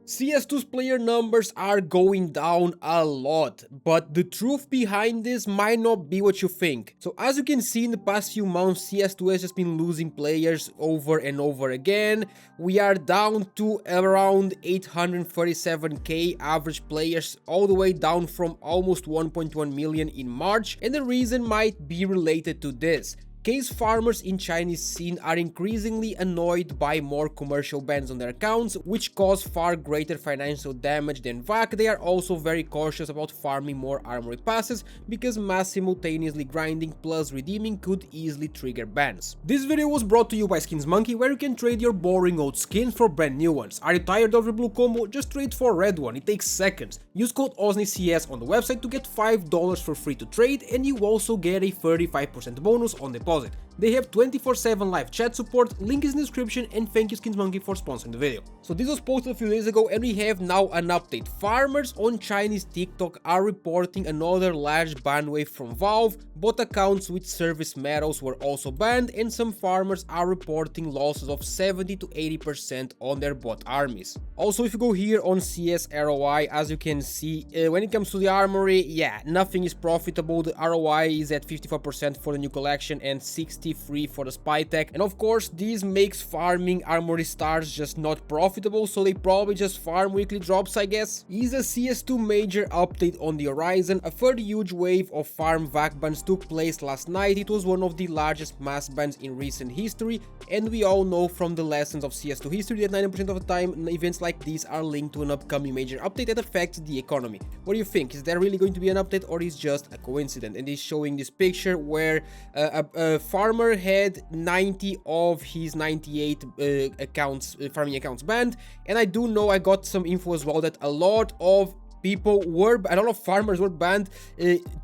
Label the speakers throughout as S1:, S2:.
S1: CS2's player numbers are going down a lot, but the truth behind this might not be what you think. So as you can see, in the past few months, CS2 has just been losing players over and over again. We are down to around 837k average players, all the way down from almost 1.1 million in March, and the reason might be related to this. Case farmers in Chinese scene are increasingly annoyed by more commercial bans on their accounts, which cause far greater financial damage than VAC. They are also very cautious about farming more armory passes because mass simultaneously grinding plus redeeming could easily trigger bans. This video was brought to you by Skins Monkey, where you can trade your boring old skins for brand new ones. Are you tired of your blue combo? Just trade for a red one, it takes seconds. Use code OSNICS on the website to get $5 for free to trade, and you also get a 35% bonus on deposit. They have 24/7 live chat support, link is in the description, and thank you Skins Monkey for sponsoring the video. So this was posted a few days ago and we have now an update. Farmers on Chinese TikTok are reporting another large ban wave from Valve, bot accounts with service medals were also banned, and some farmers are reporting losses of 70 to 80% on their bot armies. Also, if you go here on CS ROI, as you can see, when it comes to the armory, yeah, nothing is profitable. The ROI is at 54% for the new collection and 63 for the spy tech, and of course this makes farming armory stars just not profitable, so they probably just farm weekly drops, I guess. Is a CS2 major update on the horizon. A third huge wave of farm VAC bans took place last night. It was one of the largest mass bans in recent history, and we all know from the lessons of CS2 history that 90% of the time events like these are linked to an upcoming major update that affects the economy. What do you think? Is there really going to be an update, or is just a coincidence? And he's showing this picture where a farmer had 90 of his 98 farming accounts banned, and I do know, I got some info as well, that a lot of farmers were banned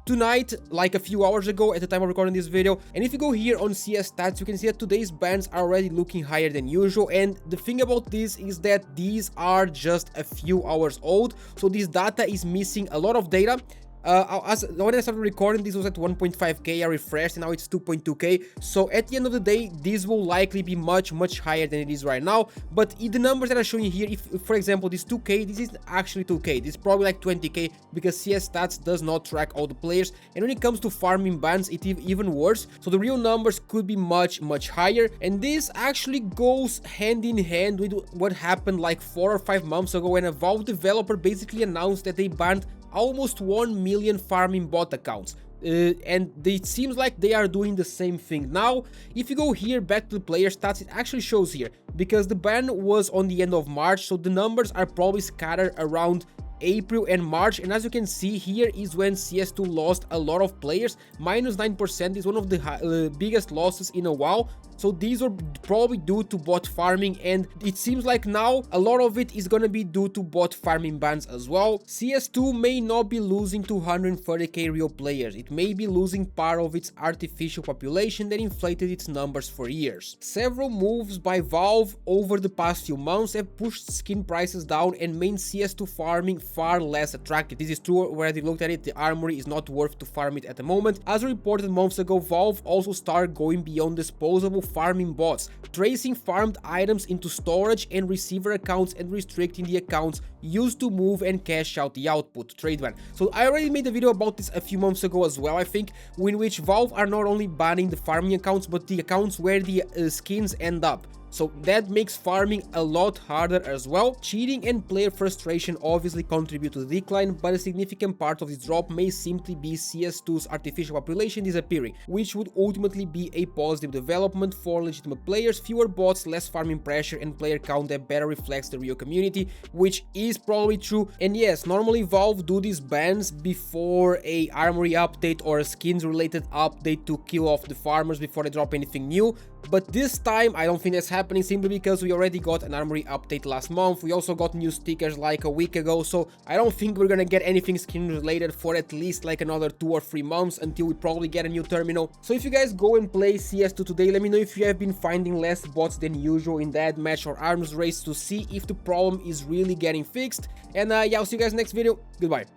S1: tonight, like a few hours ago at the time of recording this video. And if you go here on CS stats, you can see that today's bans are already looking higher than usual, and the thing about this is that these are just a few hours old, so this data is missing a lot of data. When I started recording, this was at 1.5k, I refreshed, and now it's 2.2k, so at the end of the day, this will likely be much higher than it is right now. But the numbers that I'm showing you here, if for example this 2k, this is actually 2k, this is probably like 20k, because CS stats does not track all the players, and when it comes to farming bans, it's even worse, so the real numbers could be much higher. And this actually goes hand in hand with what happened like 4 or 5 months ago, when a Valve developer basically announced that they banned almost 1 million farming bot accounts. And it seems like they are doing the same thing now. If you go here back to the player stats, it actually shows here, because the ban was on the end of March, so the numbers are probably scattered around April and March. And as you can see, here is when CS2 lost a lot of players. -9% is one of the biggest losses in a while, so these were probably due to bot farming, and it seems like now a lot of it is gonna be due to bot farming bans as well. CS2 may not be losing 230k real players, it may be losing part of its artificial population that inflated its numbers for years. Several moves by Valve over the past few months have pushed skin prices down and made CS2 farming far less attractive. This is true, where they looked at it, the armory is not worth to farm it at the moment. As reported months ago, Valve also started going beyond disposable farming bots, tracing farmed items into storage and receiver accounts and restricting the accounts used to move and cash out the output, trade ban. So I already made a video about this a few months ago as well, I think, in which Valve are not only banning the farming accounts, but the accounts where the skins end up. So that makes farming a lot harder as well. Cheating and player frustration obviously contribute to the decline, but a significant part of this drop may simply be CS2's artificial population disappearing, which would ultimately be a positive development for legitimate players. Fewer bots, less farming pressure, and player count that better reflects the real community, which is probably true. And yes, normally Valve do these bans before a armory update or a skins related update to kill off the farmers before they drop anything new. But this time I don't think that's happening, simply because we already got an armory update last month. We also got new stickers like a week ago, so I don't think we're gonna get anything skin related for at least like another 2 or 3 months until we probably get a new terminal. So if you guys go and play CS2 today, let me know if you have been finding less bots than usual in that match or arms race, to see if the problem is really getting fixed. And yeah, I'll see you guys next video. Goodbye.